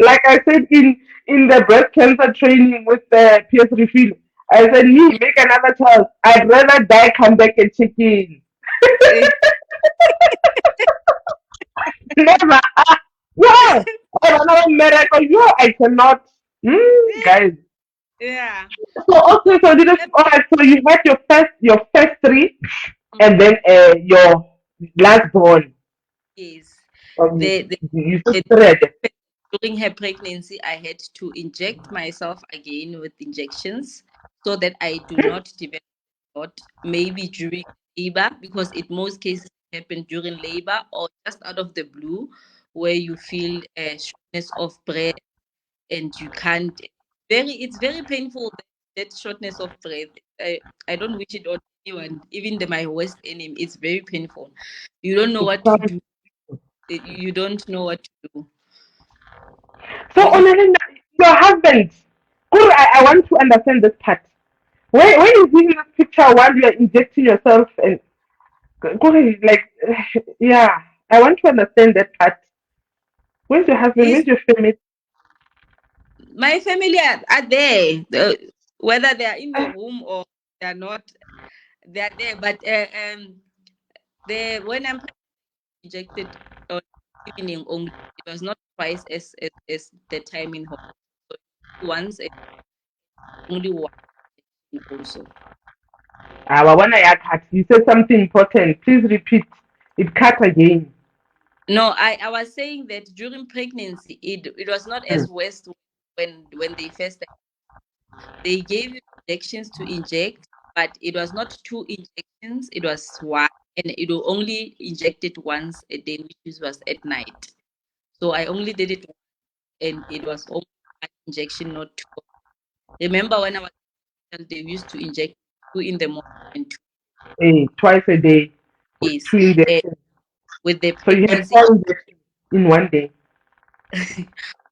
Like I said in the breast cancer training with the PS refill, I said, you make another child. I'd rather die, come back and check in. eh, Never. Yeah. I don't know miracle. Yeah, I cannot. Guys. yeah. So So okay, so did it, let all right, so you had your first three me and then your last born. yes. Um, The, the, you just the spread. during her pregnancy, I had to inject myself again with injections so that I do not develop lot maybe during labor because in most cases it happen during labor or just out of the blue where you feel a shortness of breath and you can't it's very painful that shortness of breath. I don't wish it on anyone, even my worst enemy. It's very painful. You don't know It what to sounds. do. You don't know what to do. So Very Onalenna, your husband, Kuru, I want to understand this part. When you see this picture while you are injecting yourself and Kuru, like yeah, I want to understand that part. Where's your husband? he's Where's your family? my family are there. Whether they are in the room or they are not, they are there. But when I'm injected on evening only, it was not twice as the time in home. So once and only one also. When I cut, you said something important. Please repeat. It cut again. No, I was saying that during pregnancy, it was not Mm. as worst when they first they gave you injections to inject, but it was not two injections, it was one, and it will only inject it once a day, which was at night. So I only did it, and it was only one injection, not two. Remember when I was little, they used to inject two in the morning and two Twice a day with days. two And injections. with the So you had pregnancy, four injections in one day.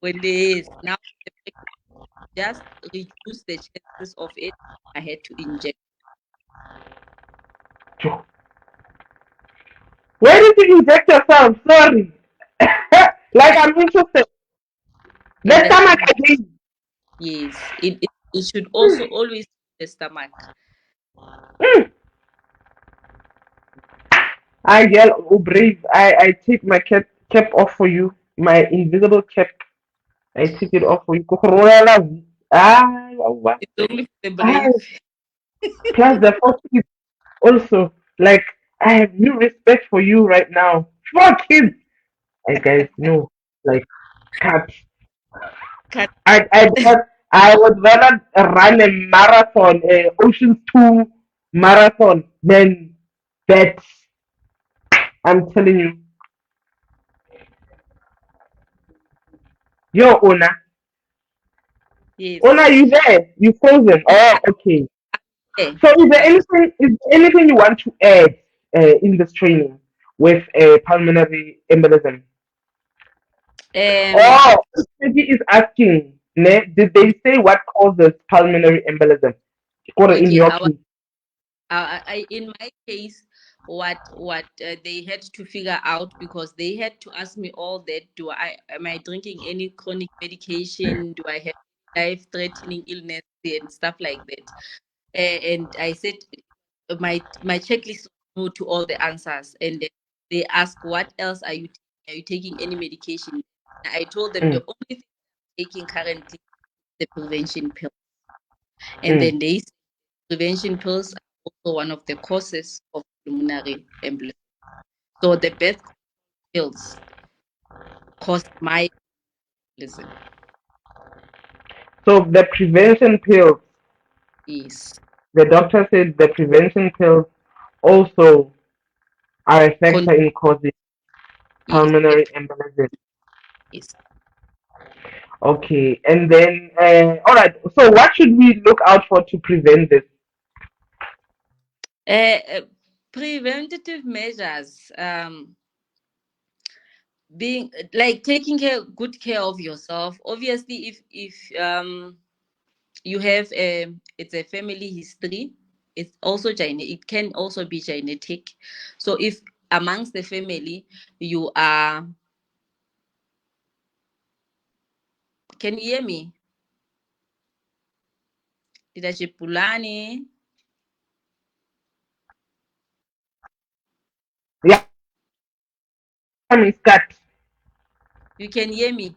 when they is now the pregnancy just reduce the chances of it, I had to inject Where did you inject yourself? Sorry. Like I'm interested. in The the stomach stomach. again. Yes, it should also always the stomach. Mm. I yell, oh brave. I take my cap off for you. My invisible cap. I take it off for you. Kukurola. Wow. It's only for the Ah, brave. plus the four kids also. Like I have new respect for you right now. Four kids. I guys know. Like cut. Cut. I would rather run a marathon, a Oceans 2 marathon than that. I'm telling you. Yo, Ona. Ona, Yes. you there? You frozen. Yeah, Oh, okay. yeah. So I'm is there anything you want to add in this training with pulmonary embolism? um Oh, Peggy is asking, ne, did they say what causes pulmonary embolism? Or in okay. your case? In my case, what they had to figure out because they had to ask me all that. Do I am I drinking any chronic medication? Do I have life-threatening illness and stuff like that? And I said my checklist was no to all the answers, and then they ask what else are you taking? Are you taking any medication? I told them Mm, the only thing I'm taking currently is the prevention pill, and mm. then they say prevention pills are also one of the causes of pulmonary embolism. So the best pills cause my embolism. So the prevention pills, Yes, the doctor said the prevention pills also are a Con- factor in causing yes, pulmonary embolism. yes. Okay, and then all right. So what should we look out for to prevent this? Uh, uh, Preventative measures. being like taking good care of yourself. Obviously, if you have it's a family history, it's also it can also be genetic. So if amongst the family you are, can you hear me? Leadership Pulane, Yeah, Miss Cat. you can hear me?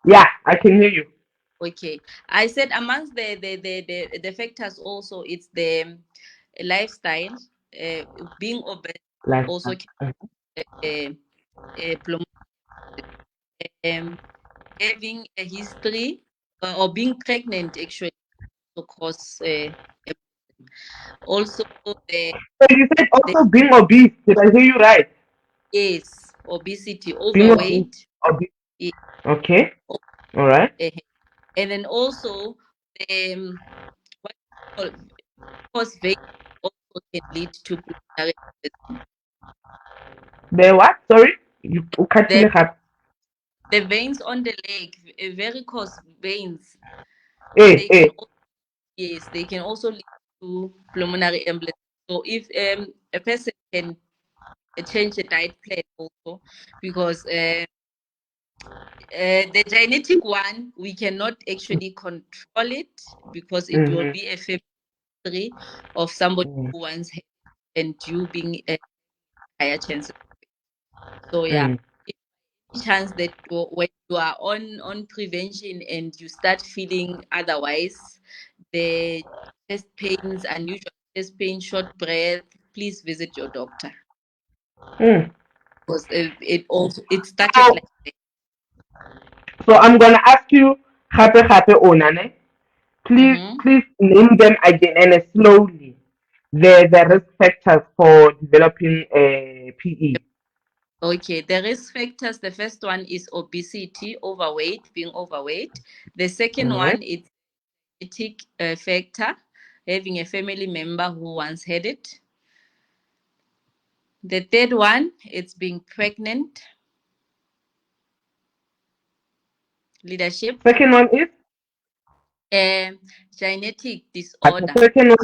Yeah, I can hear you. Okay, I said amongst the factors also, it's the lifestyle. Being obese also Lifestyle. can pulmonary, um, having a history or being pregnant actually also cause also So you said the also being obese. Did I hear you right? yes, obesity, Being obese. overweight, Obese. eh, Okay. All right. eh, and then also what you call, cause vein also can lead to pulmonary embolism. The what? Sorry, you cut The me up. the veins on the leg, varicose veins, Eh, they can eh. also, yes, they can also lead to pulmonary embolism. So if a person can change the diet plan also, because the genetic one we cannot actually control it because it will Mm-hmm. be a family of somebody Mm-hmm. who once had it and you being a higher chances. So yeah, Mm. if any chance that when you are on prevention and you start feeling otherwise, the chest pains, unusual chest pain, short breath, please visit your doctor Mm. because it started So, like that. so I'm gonna ask you, happy onane. Please, Mhm. please name them again and slowly. The risk factors for developing a PE. Okay, the risk factors, the first one is obesity, overweight, being overweight. The second Mm-hmm. one is genetic factor, having a family member who once had it. The third one, it's being pregnant, leadership, Second one is um, genetic what? The disorder. second one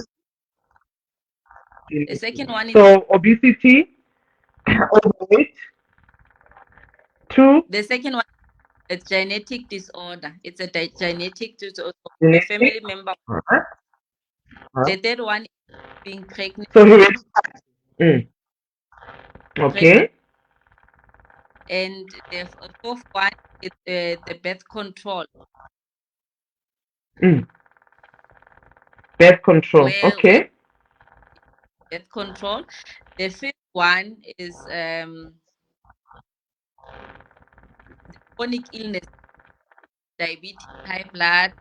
The is second one is so obesity, overweight. Two, the second one is genetic disorder. It's a genetic disorder. A genetic. family member. Uh-huh. Uh-huh. The third one is being pregnant. So he already. Mm. Pregnant. Okay. And the fourth one is the birth control, Mm. Birth control. where Okay. birth control. The fifth one is chronic illness, diabetes, high blood,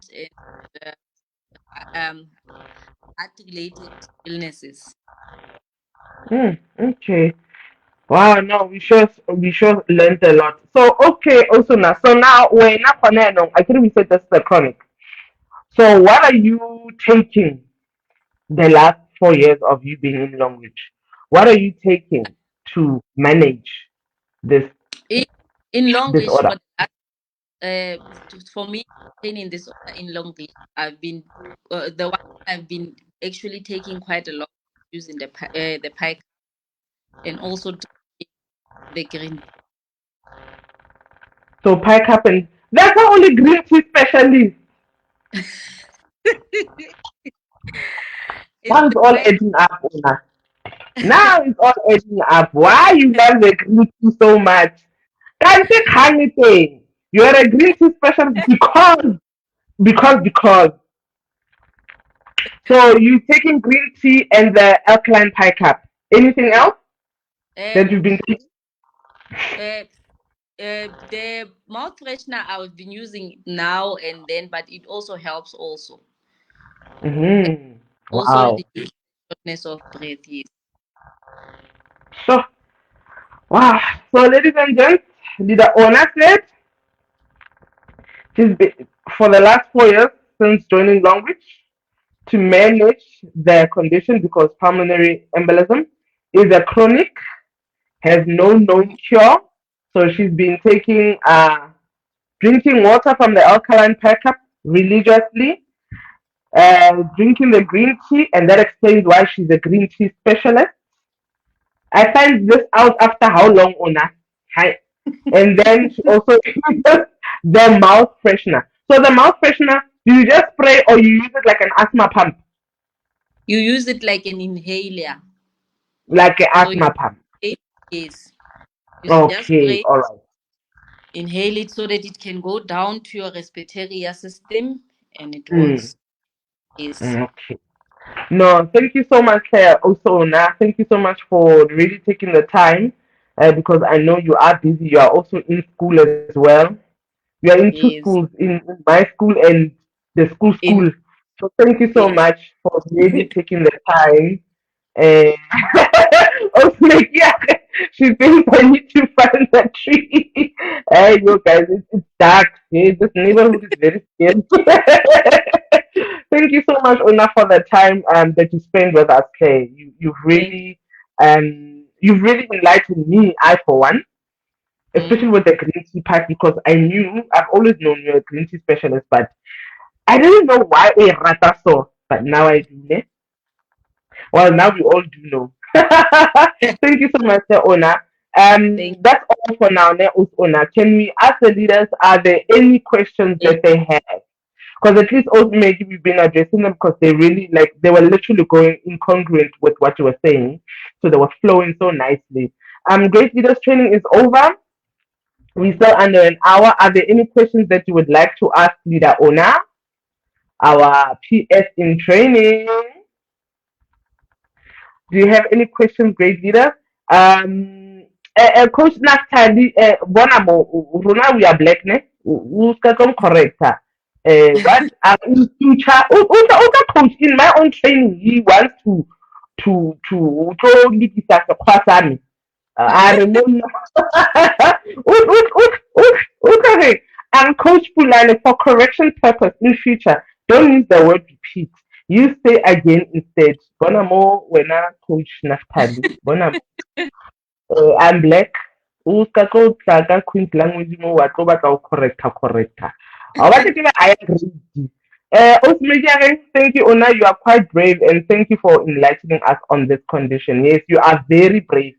and heart-related illnesses. Okay. Wow. No, we sure learned a lot. So okay. Also now. So now we're not connected. I think we said that's the chronic. So what are you taking the last 4 years of you being in Longrich? What are you taking to manage this In, in Longrich, disorder? uh, for me, training this order in Longrich, I've been the one I've been actually taking quite a lot using the pike and also drinking the green So pike up and that's not only green tea specialist. tea. It's Now it's the all pike. adding up, Una. Now it's all adding up. Why you love the green tea so much? Can't take anything. You're a green tea specialist because. So you taking green tea and the alkaline pike up. Anything else that Um, you've been taking? uh, the mouth freshener I've been using now and then, but it also helps also. Hmm. Also Wow. reduce shortness of breath. Yes. So wow. So ladies and gents, the owner said she's been for the last 4 years since joining Longrich to manage their condition because pulmonary embolism is a chronic has no known cure. So she's been taking drinking water from the alkaline backup religiously, drinking the green tea, and that explains why she's a green tea specialist. I find this out after how long, Ona? Hi. And then she also uses the mouth freshener. So the mouth freshener, do you just spray or you use it like an asthma pump? You use it like an inhaler. Like an So you asthma pump. yes, you just Okay, spray, all right. inhale it so that it can go down to your respiratory system, and it Mm, works. Yes, okay. No, thank you so much, also, Ona. Thank you so much for really taking the time because I know you are busy. You are also in school as well. We are in two schools, yes. in my school and the school. In So thank you so yes, much for really taking the time. And also, like, yeah, she thinks I need to find the tree. Hey, you guys, it's dark. Hey, this neighborhood is very scary. Thank you so much, Una, for the time that you spent with us, Kay. thank You've really enlightened me, I for one, you. especially with the green tea pack because I've always known you're a green tea specialist, but I didn't know why a rata so, but now I do. Ne? Well, now we all do know. Thank you so much, Ona. Thank That's all for now, ne, Ona. Can we ask the leaders, are there any questions you. that they have? Because at least also maybe we've been addressing them because they really like they were literally going incongruent with what you were saying. So they were flowing so nicely. Great leaders training is over. We still under an hour. Are there any questions that you would like to ask Leader Ona, our PS in training? Do you have any questions, great leader? Coach Naftali, bonamo, Runa, we are black, ne? Who's going correct? What in future? Coach in my own training, he wants to lead us across. I remember. Okay. And Coach Pulane, for correction purpose in future, don't use the word repeat. You say again instead. Bonamo, wena Coach Naftali. Bonamo. I'm black. Uska ko tlaga Queen's language mo wa tlo batla go correcta. I want to give I agree. Osmejare, thank you, Ona. You are quite brave, and thank you for enlightening us on this condition. Yes, you are very brave.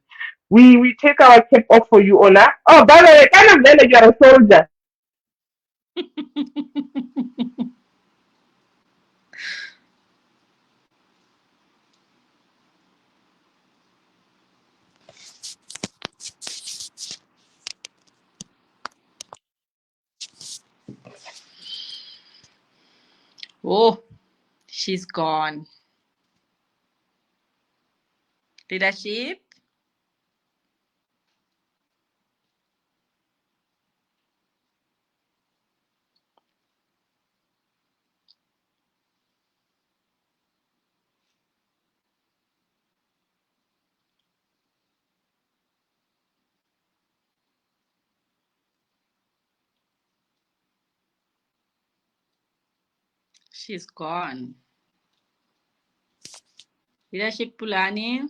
We take our cap off for you, Ona. Oh, by the way, kind of then you are a soldier. Oh, she's gone. Leadership. She's gone. Leadership Pulani.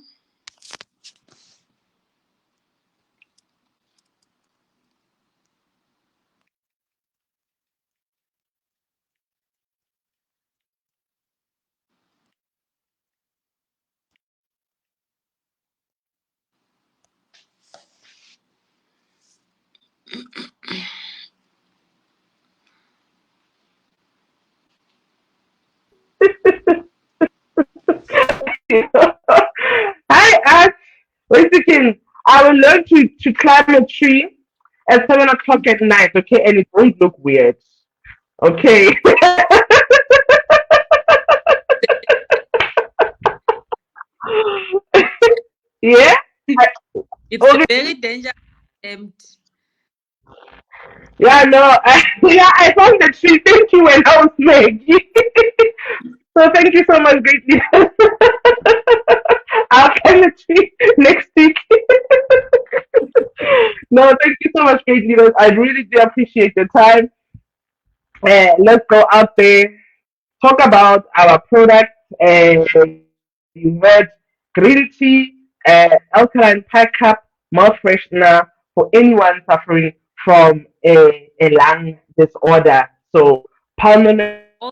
Hi, Ash. Wait a second. I will learn to climb a tree at 7 o'clock at night, okay? And it won't look weird. Okay. Yeah? I, It's a okay. very dangerous attempt. Yeah, no. Yeah, I found the tree. Thank you when I was Maggie. So thank you so much, great leader. I'll climb the tree next week. No, thank you so much, great leaders. I really do appreciate your time. Let's go out there, talk about our products. You heard green tea, alkaline pack up. mouth freshener for anyone suffering from a lung disorder. So pulmonary Oh,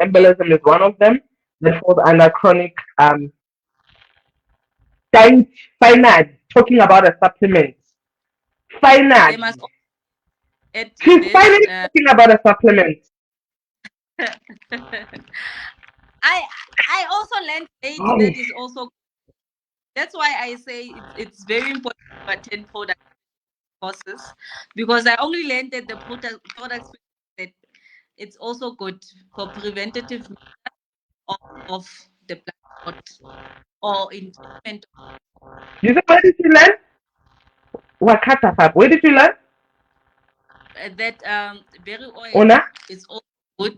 embolism is yes, one of them that falls under chronic Thank finally talking about a supplement. they must Finally. also add She's this. finally talking about a supplement. I I also learned late Oh, that is also, that's why I say it's very important to attend product courses, because I only learned that the products that it's also good for preventative of the blood clot or in treatment you said where did you learn? Wakata Fab. Where did you learn? that berry oil Ona? is also good.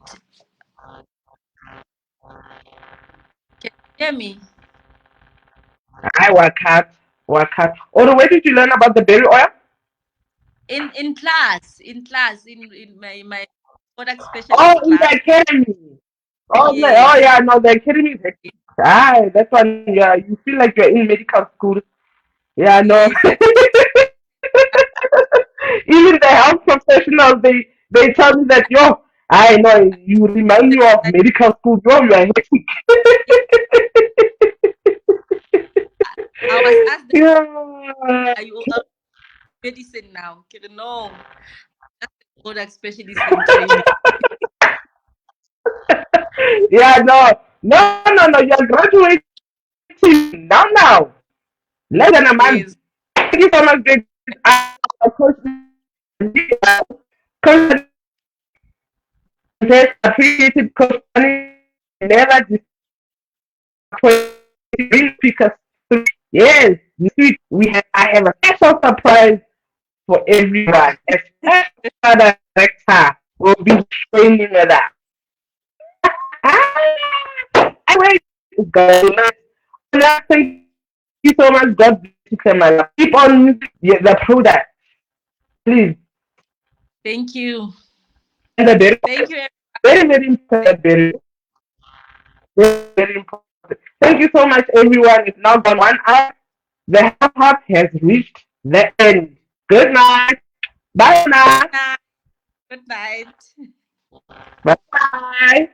Can you hear me? I Wakat. Wakat. Ona, where did you learn about the berry oil? In class in my product Oh, specialist in the class. academy. Oh Yes. yeah, no, the academy is that's one. Yeah, you feel like you're in medical school. Yeah, no. Yes. Even the health professionals, they tell me that yo, I know you remind me of medical school. Yo, you are hectic. I was asked, Yeah. are you a medicine now? Okay, no, that's the product specialist in training. Yeah, no. You're graduating now. Less than a month. Yes. Thank you so much, Greg. Coach, Coach, appreciated Coach. Never disappointed. Yes, this week I have a special surprise for everyone. A special director will be training with us. I wait, guys. Thank you so much. God bless you, Kamala. Keep on the product, please. Thank you. And the very, Thank you. very important. Very important. Thank you so much, everyone. It's now gone 1 hour. The half has reached the end. Good night. Bye now. Good night. Good night. Bye.